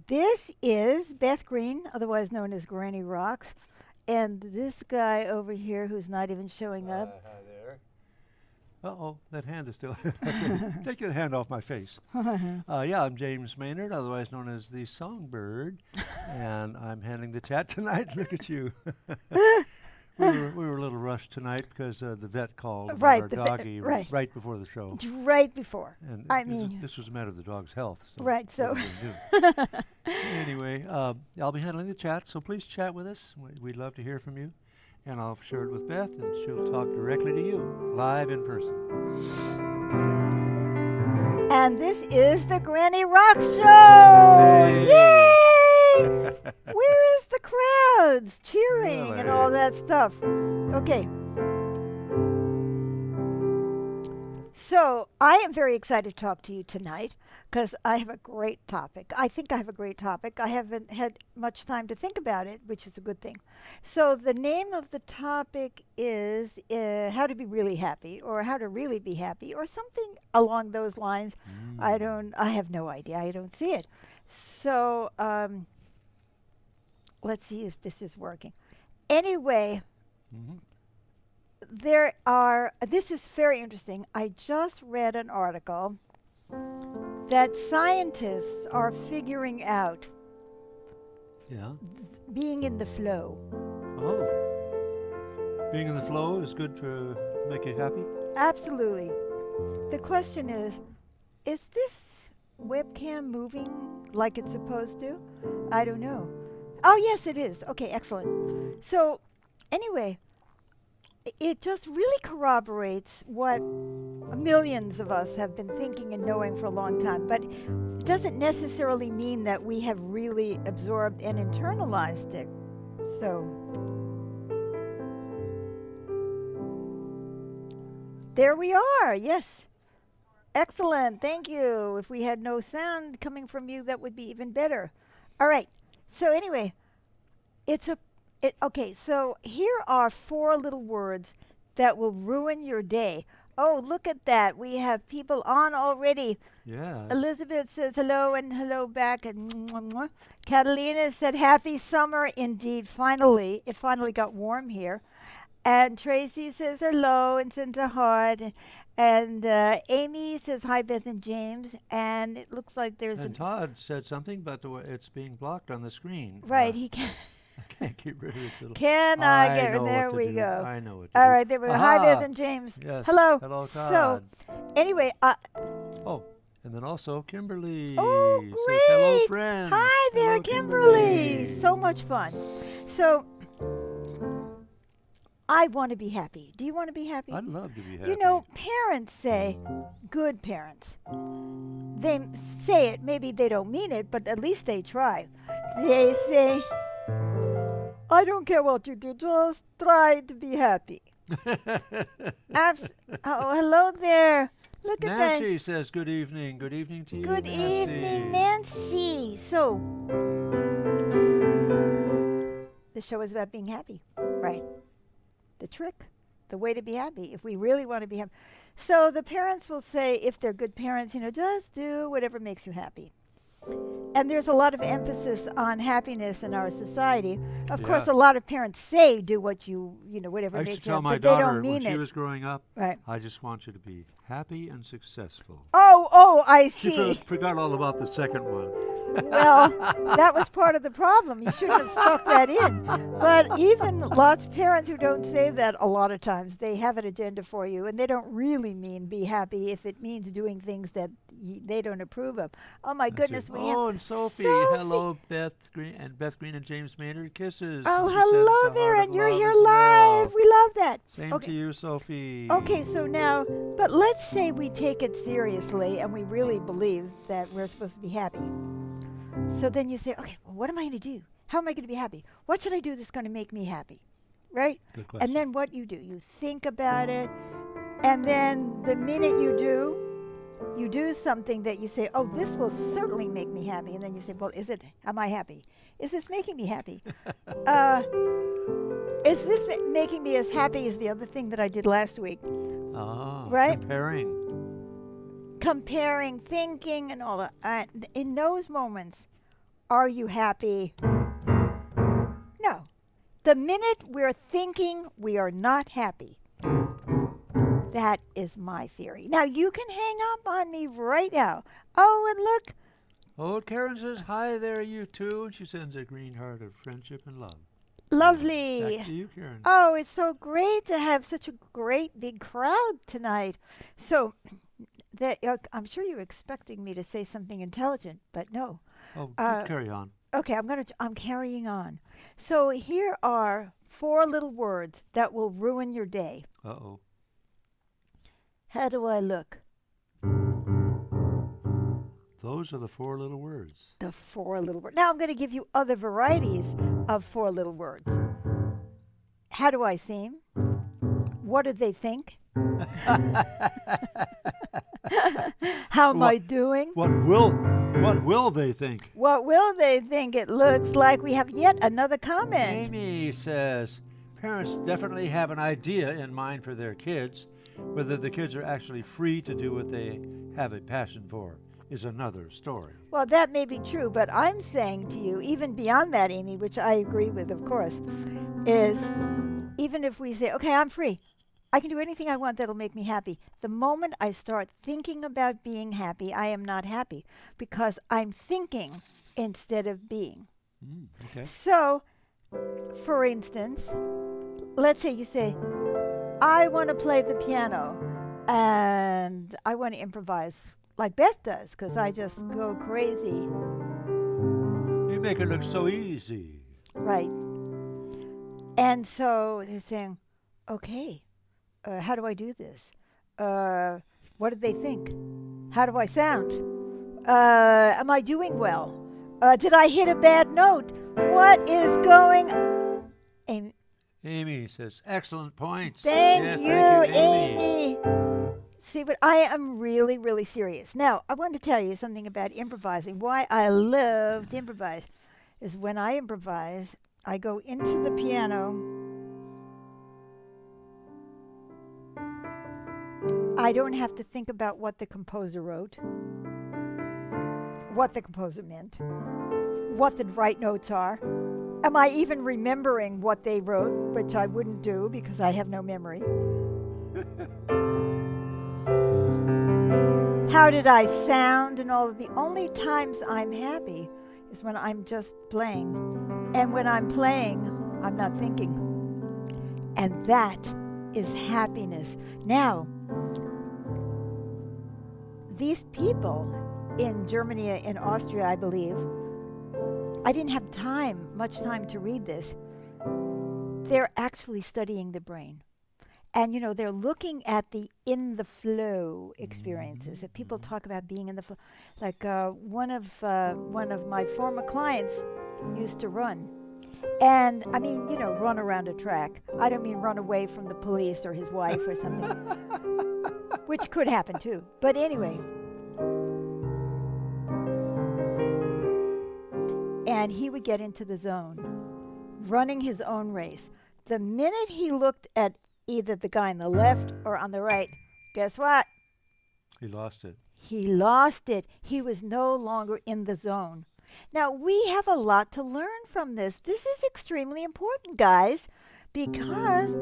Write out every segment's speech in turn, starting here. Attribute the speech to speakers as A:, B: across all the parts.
A: This is Beth Green, otherwise known as Granny Rocks, and this guy over here who's not even showing up.
B: Hi there. Uh-oh, that hand is still. Take your hand off my face. Yeah, I'm James Maynard, otherwise known as the Songbird, and I'm handling the chat tonight. Look at you. We were a little rushed tonight because the vet called about
A: Right,
B: our
A: the
B: doggy
A: right,
B: right before the show,
A: right before.
B: and
A: I
B: this,
A: mean,
B: this was a matter of the dog's health. So
A: right.
B: what are
A: So,
B: we gonna do? Anyway, I'll be handling the chat, so please chat with us. We'd love to hear from you, and I'll share it with Beth, and she'll talk directly to you, live in person.
A: and this is the Granny Rock Show.
B: Hey!
A: Yay! Where is the crowds cheering and all
B: Really?
A: that stuff? Okay. So I am very excited to talk to you tonight because I have a great topic. I think I have a great topic. I haven't had much time to think about it, which is a good thing. So the name of the topic is how to be really happy, or how to really be happy, or something along those lines.
B: Mm.
A: I have no idea. I don't see it. So let's see if this is working. Anyway,
B: Hmm.
A: this is very interesting. I just read an article that scientists are figuring out
B: Yeah.
A: being in the flow.
B: Oh, being in the flow is good to make you happy.
A: Absolutely. The question is this webcam moving like it's supposed to? I don't know. Oh, yes, it is. Okay, excellent. So, anyway, it just really corroborates what millions of us have been thinking and knowing for a long time, but it doesn't necessarily mean that we have really absorbed and internalized it. So, there we are. Yes. Excellent. Thank you. If we had no sound coming from you, that would be even better. All right. So, anyway, it's a okay, so here are four little words that will ruin your day. Oh, look at that. We have people on already.
B: Yes.
A: Elizabeth says hello and hello back. And mwah, mwah. Catalina said happy summer indeed. Finally, it finally got warm here. And Tracy says hello and sends a heart. And Amy says hi, Beth and James. And it looks like there's
B: And
A: an
B: Todd said something, but it's being blocked on the screen.
A: right. He can.
B: I can't get rid of this little.
A: Can I
B: I
A: get rid?
B: know
A: There
B: what to
A: we
B: do.
A: go.
B: I know what to
A: All
B: do.
A: right, there we go. Hi, Beth
B: Aha!
A: and James.
B: Yes.
A: Hello.
B: Hello,
A: So,
B: Todd.
A: anyway,
B: Oh, and then also Kimberly
A: oh,
B: says hello,
A: great.
B: friend.
A: Hi there,
B: Hello,
A: Kimberly. So
B: Kimberly.
A: much fun. So, I want to be happy. Do you want to be happy?
B: I'd love to be
A: You know,
B: happy.
A: parents say, good parents. They say it, maybe they don't mean it, but at least they try. They say, I don't care what you do, just try to be happy. Abs- oh, hello there. Look at that.
B: Nancy says good evening. Good evening to you,
A: Good
B: Nancy.
A: evening, Nancy. So, the show is about being happy, right? The trick, the way to be happy, if we really want to be happy. So, the parents will say, if they're good parents, just do whatever makes you happy. And there's a lot of emphasis on happiness in our society. Of course,
B: Yeah.
A: a lot of parents say do what whatever
B: I used to
A: makes you
B: tell
A: happy,
B: my
A: but they don't
B: daughter when
A: mean
B: she
A: it.
B: was growing up,
A: Right.
B: I just want you to be happy and successful.
A: Oh, I
B: She
A: see.
B: forgot all about the second one.
A: Well, that was part of the problem. You shouldn't have stuck that in. But even lots of parents who don't say that a lot of times, they have an agenda for you, and they don't really mean be happy if it means doing things that they don't approve of. Oh my
B: That's it.
A: goodness, we have
B: Oh, and Sophie.
A: Sophie.
B: Hello, Beth Green and James Maynard. Kisses.
A: Oh,
B: And she sends
A: hello
B: a
A: there,
B: heart
A: and
B: of
A: you're
B: love
A: here
B: as
A: live.
B: well.
A: We love that.
B: Same
A: Okay.
B: to you, Sophie.
A: Okay, so now, but let's say we take it seriously and we really believe that we're supposed to be happy. So then you say, okay, well, what am I going to do? How am I going to be happy? What should I do that's going to make me happy? Right?
B: Good question.
A: And then what you do, you think about it, and then the minute you do something that you say, oh, this will certainly make me happy. And then you say, well, am I happy? Is this making me happy? uh, is this making me as happy as the other thing that I did last week? Right?
B: Comparing.
A: Comparing, thinking, and all that. In those moments, Are you happy? No. The minute we're thinking we are not happy, that is my theory. Now, you can hang up on me right now. Oh, and look,
B: Oh, Karen says, hi there, you two. And she sends a green heart of friendship and love.
A: lovely.
B: Back to you, Karen.
A: Oh, it's so great to have such a great big crowd tonight. So, I'm sure you're expecting me to say something intelligent, but no.
B: Oh,
A: Uh,
B: you carry on.
A: Okay, I'm carrying on. So here are 4 little words that will ruin your day.
B: Uh-oh.
A: How do I look?
B: Those are the 4 little words.
A: The 4 little words. Now I'm going to give you other varieties of 4 little words. How do I seem? What do they think? How am I doing?
B: What will they think?
A: What will they think? It looks like we have yet another comment.
B: Amy says, parents definitely have an idea in mind for their kids. Whether the kids are actually free to do what they have a passion for is another story.
A: Well, that may be true, but I'm saying to you, even beyond that, Amy, which I agree with, of course, is even if we say, okay, I'm free, I can do anything I want that'll make me happy. The moment I start thinking about being happy, I am not happy because I'm thinking instead of being.
B: Okay.
A: So, for instance, let's say you say, I want to play the piano and I want to improvise like Beth does because I just go crazy.
B: You make it look so easy.
A: Right. And so they're saying, okay, how do I do this? What do they think? How do I sound? Am I doing well? Did I hit a bad note? What is going on?
B: Amy says, excellent points.
A: Thank
B: Yes,
A: you,
B: thank you, Amy.
A: See, but I am really, really serious. Now, I want to tell you something about improvising. Why I love to improvise is when I improvise, I go into the piano. I don't have to think about what the composer wrote, what the composer meant, what the right notes are. Am I even remembering what they wrote, which I wouldn't do because I have no memory? How did I sound and all of the only times I'm happy is when I'm just playing. And when I'm playing, I'm not thinking. And that is happiness. Now, these people in Germany and Austria, I believe, I didn't have much time to read this. They're actually studying the brain. And, you know, they're looking at the in the flow experiences. If people talk about being in the flow, like one of my former clients used to run. And, I mean, you know, run around a track. I don't mean run away from the police or his wife or something, which could happen too. But anyway. And he would get into the zone, running his own race. The minute he looked at either the guy on the left or on the right, guess what?
B: He lost it.
A: He lost it. He was no longer in the zone. Now, we have a lot to learn from this. This is extremely important, guys, because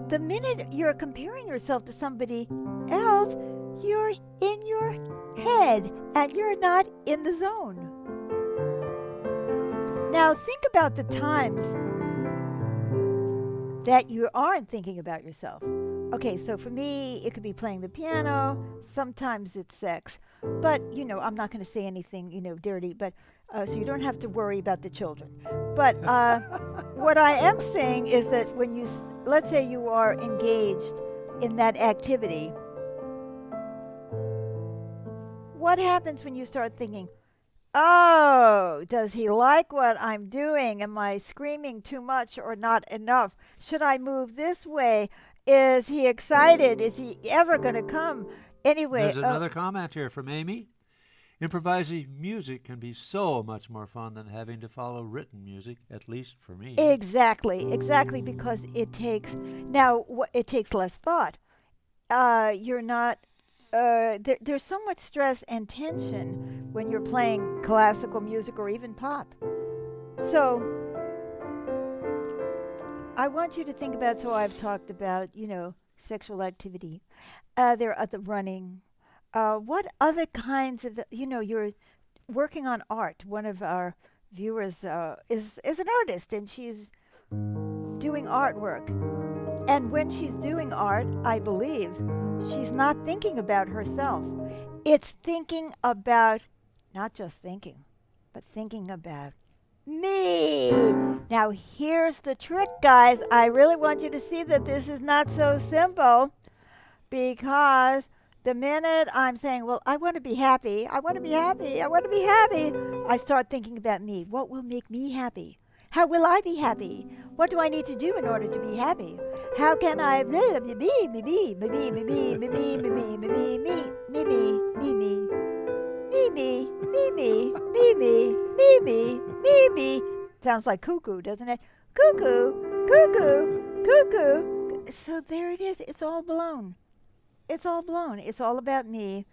A: the minute you're comparing yourself to somebody else, you're in your head and you're not in the zone. Now, think about the times that you aren't thinking about yourself. Okay, so for me, it could be playing the piano. Sometimes it's sex. But, you know, I'm not going to say anything, you know, dirty, but so you don't have to worry about the children. But what I am saying is that when you, let's say you are engaged in that activity, what happens when you start thinking, oh, does he like what I'm doing? Am I screaming too much or not enough? Should I move this way? Is he excited? Is he ever going to come? Anyway.
B: There's another comment here from Amy. Improvising music can be so much more fun than having to follow written music, at least for me.
A: Exactly, because it takes, it takes less thought. You're not, there's so much stress and tension when you're playing classical music or even pop. So I want you to think about, so I've talked about, sexual activity. There are the running. What other kinds of, you're working on art. One of our viewers is an artist, and she's doing artwork. And when she's doing art, I believe, she's not thinking about herself. It's thinking about, not just thinking, but thinking about me. Now, here's the trick, guys. I really want you to see that this is not so simple, because the minute I'm saying, well, I want to be happy, I want to be happy, I want to be happy, I start thinking about me. What will make me happy? How will I be happy? What do I need to do in order to be happy? How can I be me, me, me, me, me, me, me, me, me, me, me, me, me, me, me, me, me. Me, me, me, me, me, me, me, me, me, me. Sounds like cuckoo, doesn't it? Cuckoo, cuckoo, cuckoo. So there it is. It's all blown. It's all blown. It's all about me.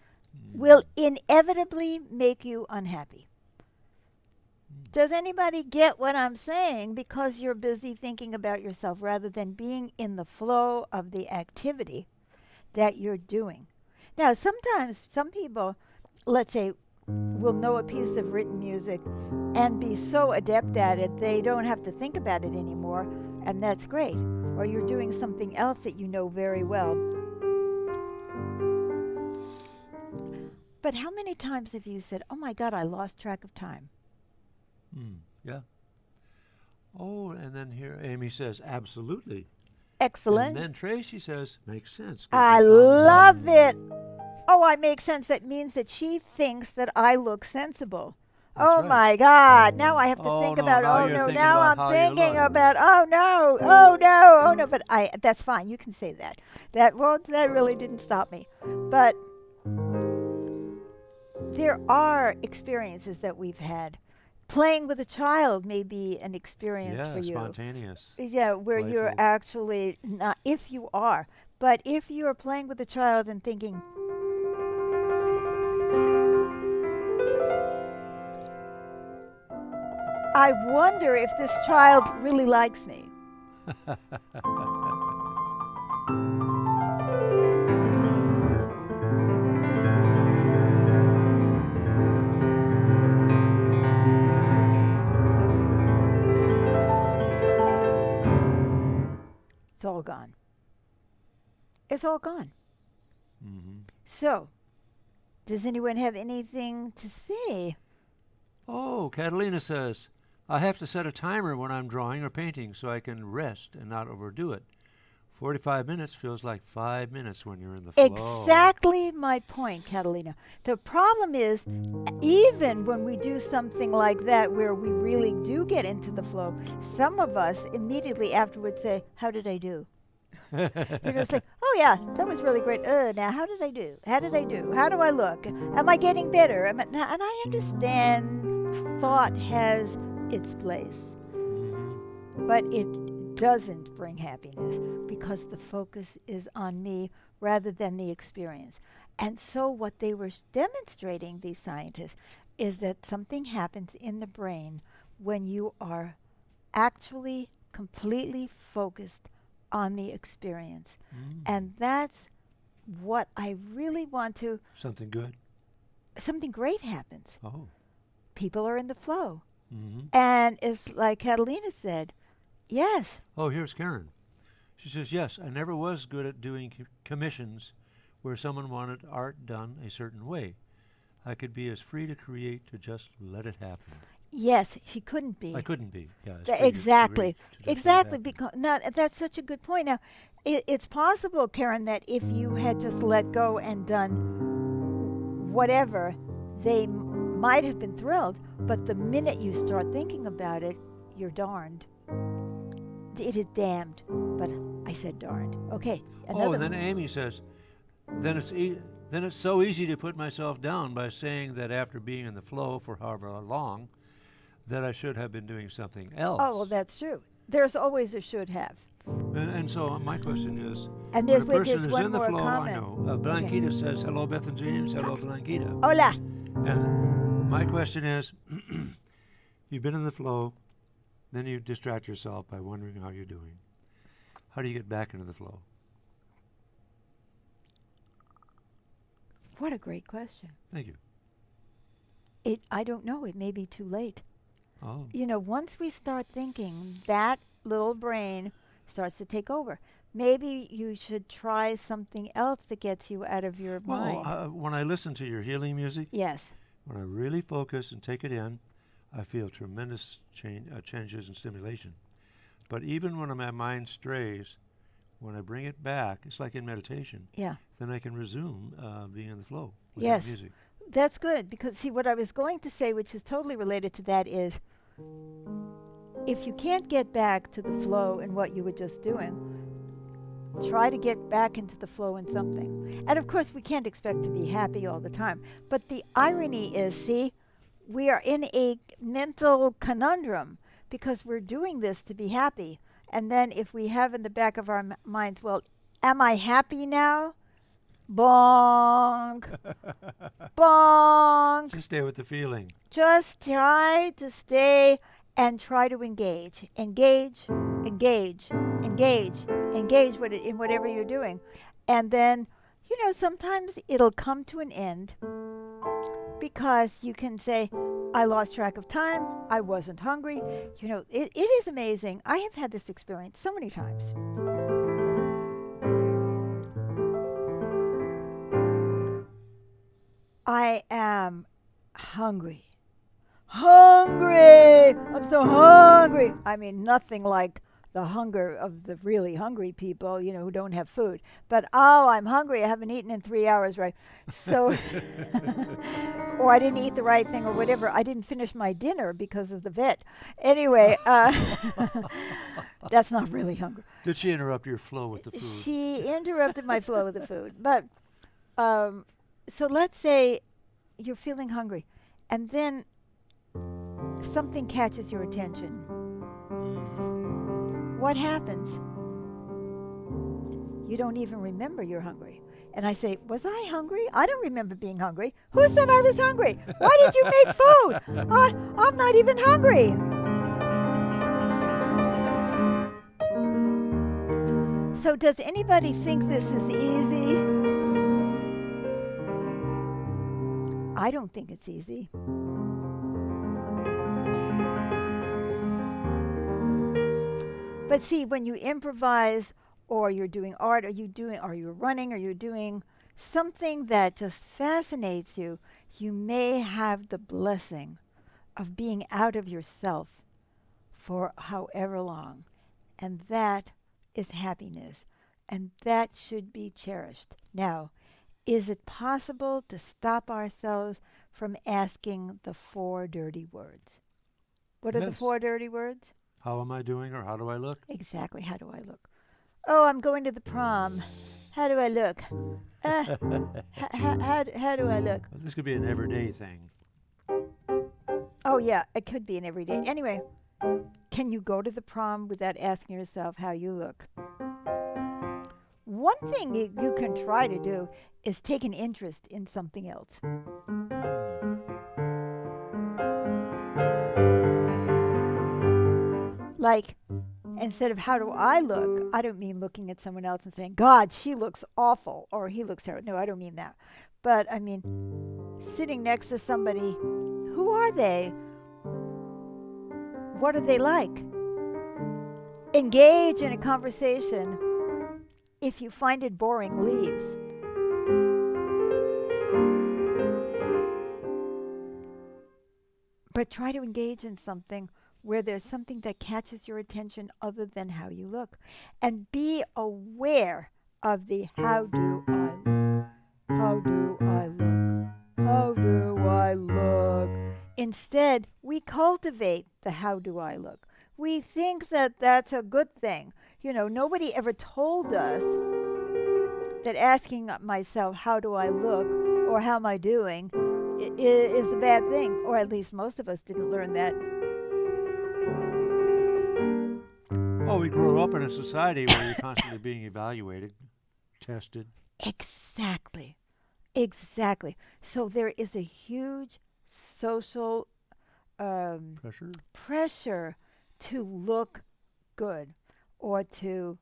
A: Will inevitably make you unhappy. Does anybody get what I'm saying? Because you're busy thinking about yourself rather than being in the flow of the activity that you're doing. Now, sometimes some people, let's say, will know a piece of written music and be so adept at it they don't have to think about it anymore, and that's great. Or you're doing something else that you know very well. But how many times have you said, oh my God, I lost track of time?
B: Yeah. Oh, and then here Amy says, absolutely.
A: Excellent.
B: And then Tracy says, makes sense.
A: I love it. Oh, I make sense. That means that she thinks that I look sensible.
B: That's
A: oh
B: right.
A: my God. Now I have to
B: Oh,
A: think
B: no,
A: about,
B: now
A: oh
B: you're
A: no,
B: thinking
A: now
B: about
A: I'm
B: how you
A: thinking
B: look.
A: about, oh no, oh no, oh no. But that's fine. You can say that. That really didn't stop me. But there are experiences that we've had. Playing with a child may be an experience for you.
B: Spontaneous.
A: Yeah, where you're
B: Playful.
A: actually not, if you are, but if you are playing with a child and thinking, I wonder if this child really likes me. It's all gone. It's all gone. So, does anyone have anything to say?
B: Oh, Catalina says, I have to set a timer when I'm drawing or painting so I can rest and not overdo it. 45 minutes feels like 5 minutes when you're in the flow.
A: Exactly my point, Catalina. The problem is, even when we do something like that where we really do get into the flow, some of us immediately afterwards say, how did I do? You're just like, oh yeah, that was really great. Now how did I do? How did I do? How do I look? Am I getting better? And I understand thought has its place, but it doesn't bring happiness because the focus is on me rather than the experience. And so what they were demonstrating, these scientists, is that something happens in the brain when you are actually completely focused on the experience. And that's what I really want to.
B: Something good.
A: Something great happens.
B: Oh.
A: People are in the flow. And it's like Catalina said, yes.
B: Oh, here's Karen. She says, yes, I never was good at doing commissions where someone wanted art done a certain way. I could be as free to create to just let it happen.
A: Yes, she couldn't be.
B: I couldn't be. Yeah,
A: Exactly. Exactly. Because now that's such a good point. Now, it's possible, Karen, that if you had just let go and done whatever, they might have been thrilled. But the minute you start thinking about it, you're darned. It is damned. But I said darned. Okay.
B: Oh, and then Amy says, then it's so easy to put myself down by saying that after being in the flow for however long, that I should have been doing something else.
A: Oh, well, that's true. There's always a should have.
B: And so my question is,
A: and
B: when
A: if
B: a person is in the
A: more
B: flow,
A: comment.
B: I know. Blanquita says, hello, Beth and James. Hello, Blanquita.
A: Hola.
B: My question is, you've been in the flow, then you distract yourself by wondering how you're doing. How do you get back into the flow?
A: What a great question.
B: Thank you.
A: I don't know. It may be too late.
B: Oh,
A: You know, once we start thinking, that little brain starts to take over. Maybe you should try something else that gets you out of your
B: well,
A: mind.
B: when I listen to your healing music,
A: Yes.
B: when I really focus and take it in, I feel tremendous changes and stimulation. But even when my mind strays, when I bring it back, it's like in meditation,
A: Yeah.
B: then I can resume being in the flow with
A: Yes.
B: that music.
A: That's good because, see, what I was going to say, which is totally related to that, is if you can't get back to the flow in what you were just doing, try to get back into the flow in something. And of course, we can't expect to be happy all the time. But the irony is, see, we are in a mental conundrum because we're doing this to be happy. And then if we have in the back of our minds, well, am I happy now? Bonk, bonk.
B: Just stay with the feeling.
A: Just try to stay and try to engage. Engage, engage, engage, engage with it in whatever you're doing. And then, you know, sometimes it'll come to an end because you can say, I lost track of time. I wasn't hungry. You know, it is amazing. I have had this experience so many times. I am hungry. Hungry! I'm so hungry. I mean, nothing like the hunger of the really hungry people, you know, who don't have food. But, oh, I'm hungry. I haven't eaten in 3 hours, right? So, or I didn't eat the right thing or whatever. I didn't finish my dinner because of the vet. Anyway, that's not really hunger.
B: Did she interrupt your flow with the food?
A: She interrupted my flow of the food. But, so let's say you're feeling hungry, and then something catches your attention. What happens? You don't even remember you're hungry. And I say, was I hungry? I don't remember being hungry. Who said I was hungry? Why did you make food? I'm not even hungry. So does anybody think this is easy? I don't think it's easy. But see, when you improvise or you're doing art or you're running or you're doing something that just fascinates you, you may have the blessing of being out of yourself for however long. And that is happiness. And that should be cherished. Now, is it possible to stop ourselves from asking the 4 dirty words? What are the
B: Yes.
A: 4 dirty words?
B: How am I doing, or how do I look?
A: Exactly. How do I look? Oh, I'm going to the prom. How do I look? How do I look?
B: Well, this could be an everyday thing.
A: Oh, yeah, it could be an everyday. Anyway, can you go to the prom without asking yourself how you look? One thing you can try to do is take an interest in something else. Like, instead of how do I look, I don't mean looking at someone else and saying, God, she looks awful, or he looks terrible. No, I don't mean that. But I mean, sitting next to somebody, who are they? What are they like? Engage in a conversation. If you find it boring, leave. But try to engage in something where there's something that catches your attention other than how you look. And be aware of the how do I look? How do I look? How do I look? Instead, we cultivate the how do I look. We think that that's a good thing. You know, nobody ever told us that asking myself, how do I look, or how am I doing, is a bad thing. Or at least most of us didn't learn that.
B: Well, we grew up in a society where you're constantly being evaluated, tested.
A: Exactly. Exactly. So there is a huge social
B: Pressure?
A: pressure to look good or to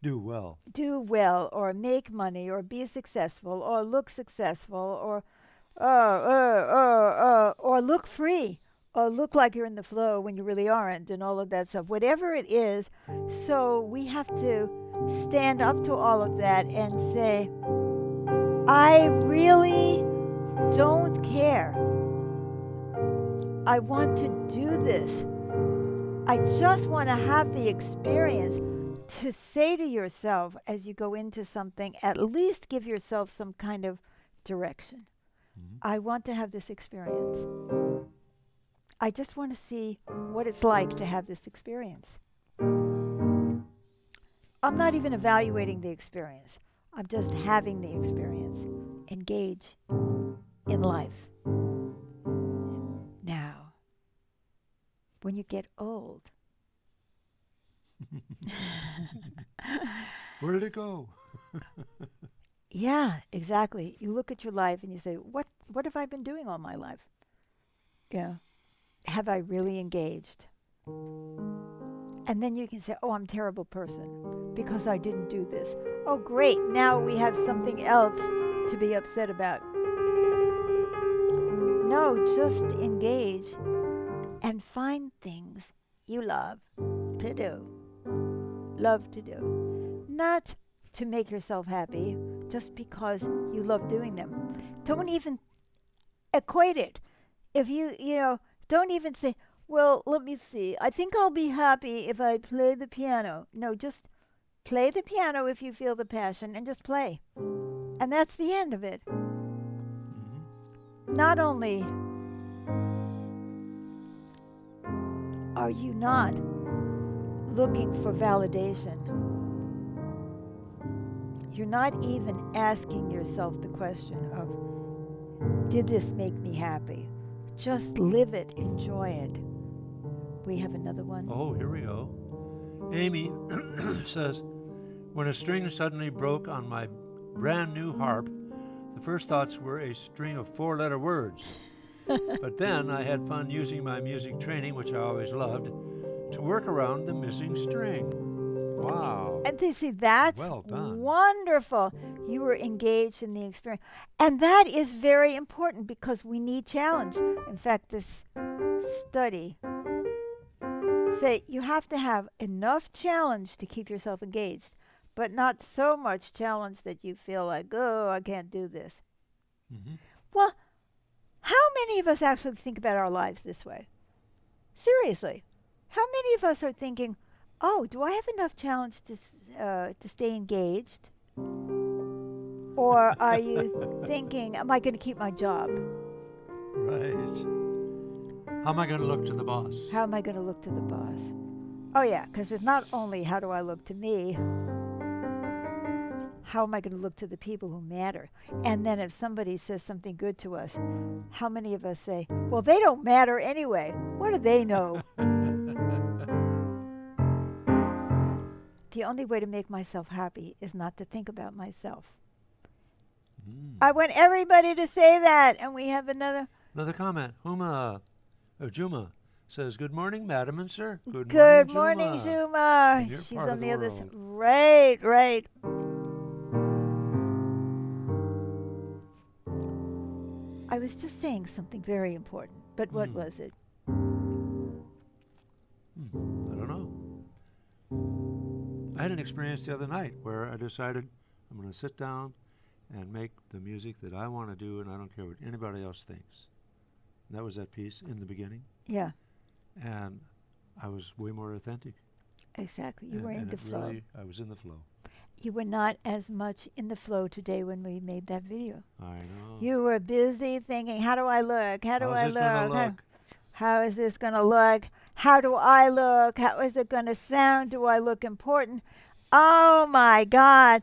B: Do well.
A: do well or make money or be successful or look successful or look free or look like you're in the flow when you really aren't and all of that stuff. Whatever it is, so we have to stand up to all of that and say, I really don't care. I want to do this. I just want to have the experience to say to yourself as you go into something, at least give yourself some kind of direction.
B: Mhm.
A: I want to have this experience. I just want to see what it's like to have this experience. I'm not even evaluating the experience. I'm just having the experience. Engage in life. Now, when you get old,
B: Where did it go?
A: yeah, exactly. You look at your life and you say, what have I been doing all my life? Yeah. Have I really engaged? And then you can say, oh, I'm a terrible person because I didn't do this. Oh, great. Now we have something else to be upset about. No, just engage and find things you love to do. Love to do. Not to make yourself happy just because you love doing them. Don't even equate it. If don't even say, well, let me see. I think I'll be happy if I play the piano. No, just play the piano if you feel the passion and just play. And that's the end of it.
B: Mhm.
A: Not only are you not looking for validation, you're not even asking yourself the question of, did this make me happy? Just live it, enjoy it. We have another one.
B: Oh, here we go. Amy says, when a string suddenly broke on my brand new harp, the first thoughts were a string of 4-letter words. But then I had fun using my music training, which I always loved, to work around the missing string. Wow.
A: And you see, that's
B: Well done.
A: wonderful. You were engaged in the experience. And that is very important because we need challenge. In fact, this study say you have to have enough challenge to keep yourself engaged, but not so much challenge that you feel like, oh, I can't do this.
B: Mhm.
A: Well, how many of us actually think about our lives this way? Seriously. How many of us are thinking, oh, do I have enough challenge to stay engaged? Or are you thinking, am I going to keep my job?
B: Right. How am I going to look to the boss?
A: How am I going to look to the boss? Oh, yeah, because it's not only how do I look to me, how am I going to look to the people who matter? And then if somebody says something good to us, how many of us say, well, they don't matter anyway. What do they know? The only way to make myself happy is not to think about myself. I want everybody to say that. And we have another
B: comment. Juma says, good morning, madam and sir.
A: Good morning, Juma.
B: In your
A: She's
B: part
A: on
B: of
A: the
B: the
A: other
B: world.
A: side. Right. I was just saying something very important, but what was it?
B: I don't know. I had an experience the other night where I decided I'm going to sit down and make the music that I want to do, and I don't care what anybody else thinks. And that was that piece in the beginning.
A: Yeah,
B: And I was way more authentic.
A: exactly. You were in
B: and
A: the
B: it
A: flow.
B: really, I was in the flow.
A: You were not as much in the flow today when we made that video.
B: I know.
A: You were busy thinking, how do I look? How do I
B: How's this gonna look?
A: How is this going to look? How do I look? How is it going to sound? Do I look important? Oh my God.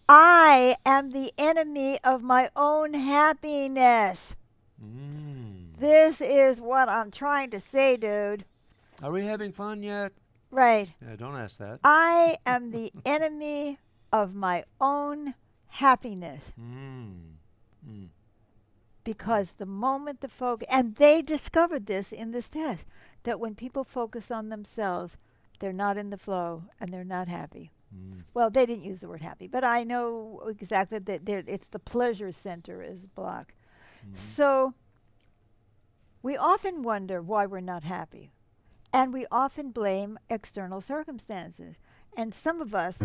A: I am the enemy of my own happiness. This is what I'm trying to say, dude.
B: Are we having fun yet?
A: Right.
B: Yeah, don't ask that.
A: I am the enemy of my own happiness. Because the moment the focus, and they discovered this in this test, that when people focus on themselves, they're not in the flow and they're not happy.
B: Mm.
A: Well, they didn't use the word happy, but I know exactly that it's the pleasure center is blocked. So we often wonder why we're not happy. And we often blame external circumstances. And some of us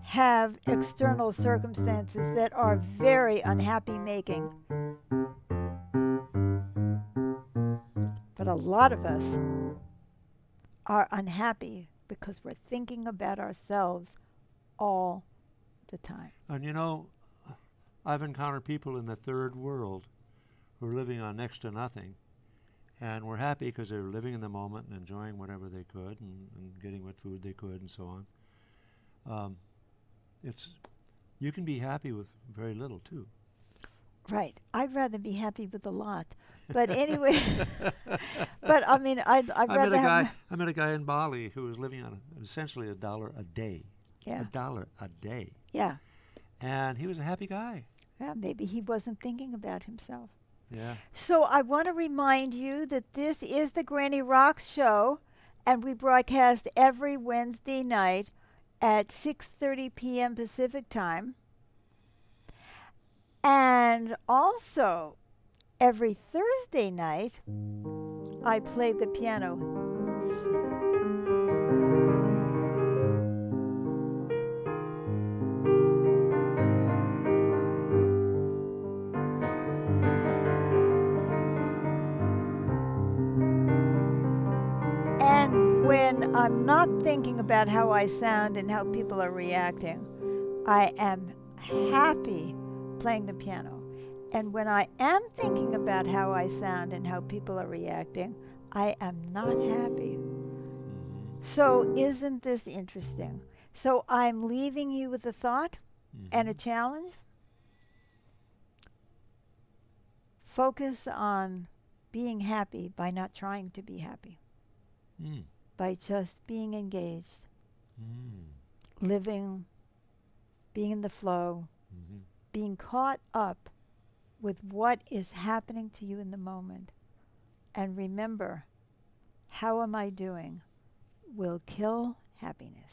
A: have external circumstances that are very unhappy making. But a lot of us are unhappy because we're thinking about ourselves all the time.
B: And you know, I've encountered people in the third world who are living on next to nothing, and were happy because they were living in the moment and enjoying whatever they could and getting what food they could and so on. It's you can be happy with very little too.
A: Right. I'd rather be happy with a lot. But anyway, but I mean, I'd rather have.
B: I met a guy in Bali who was living on essentially $1 a day.
A: Yeah.
B: $1 a day.
A: Yeah.
B: And he was a happy guy.
A: Yeah. Maybe he wasn't thinking about himself.
B: Yeah.
A: So I want to remind you that this is the Granny Rocks show, and we broadcast every Wednesday night at 6:30 p.m. Pacific time. And also, every Thursday night, I play the piano. And when I'm not thinking about how I sound and how people are reacting, I am happy playing the piano. And when I am thinking about how I sound and how people are reacting, I am not happy. So isn't this interesting? So I'm leaving you with a thought and a challenge. Focus on being happy by not trying to be happy. By just being engaged, living, being in the flow, being caught up with what is happening to you in the moment. And remember, how am I doing will kill happiness.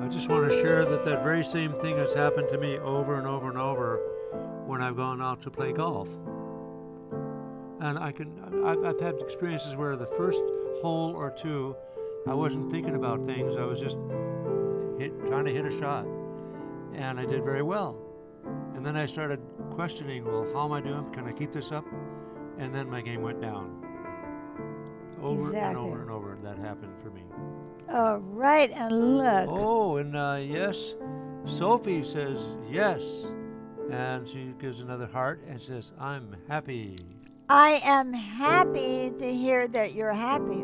B: I just want to share that that very same thing has happened to me over and over and over when I've gone out to play golf. And I've had experiences where the first hole or two, I wasn't thinking about things. I was just trying to hit a shot. And I did very well. And then I started questioning, well, how am I doing? Can I keep this up? And then my game went down. Over and over and over, that happened for me.
A: All right, and look.
B: Oh, and yes, Sophie says yes. And she gives another heart and says, I'm happy.
A: I am happy to hear that you're happy.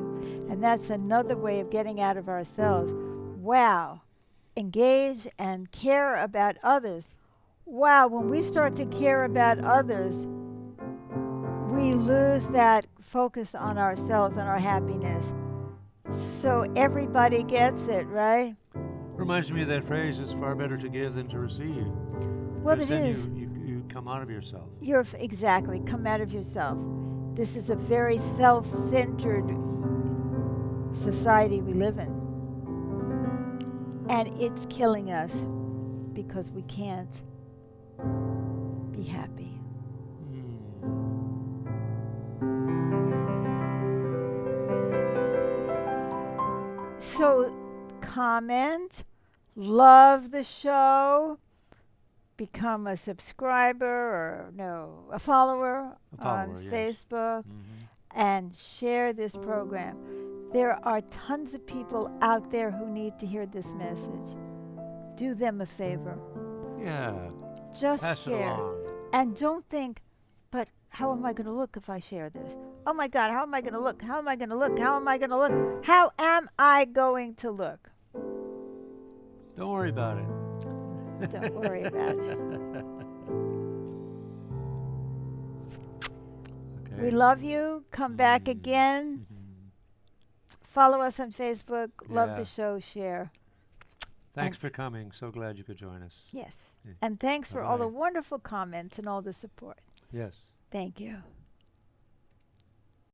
A: And that's another way of getting out of ourselves. Wow. Engage and care about others. Wow, when we start to care about others, we lose that focus on ourselves and our happiness. So everybody gets it, right?
B: Reminds me of that phrase, it's far better to give than to receive.
A: Well,
B: Because
A: it
B: then
A: is.
B: you come out of yourself.
A: Exactly, come out of yourself. This is a very self-centered society we live in. And it's killing us because we can't be happy. So comment, love the show, become a subscriber or a follower on
B: Yes.
A: Facebook, and share this program. There are tons of people out there who need to hear this message. Do them a favor.
B: Yeah.
A: Just
B: Pass it
A: share.
B: along.
A: And don't think, but how am I going to look if I share this? Oh my God, how am I going to look? How am I going to look? How am I going to look? How am I going to look?
B: Don't worry about it.
A: Don't worry about it.
B: Okay.
A: We love you. Come back again. Follow us on Facebook. Love
B: Yeah.
A: the show. Share.
B: Thanks
A: And-
B: for coming. So glad you could join us.
A: Yes.
B: Yeah.
A: And thanks for all the
B: Bye-bye.
A: wonderful comments and all the support.
B: Yes.
A: Thank you.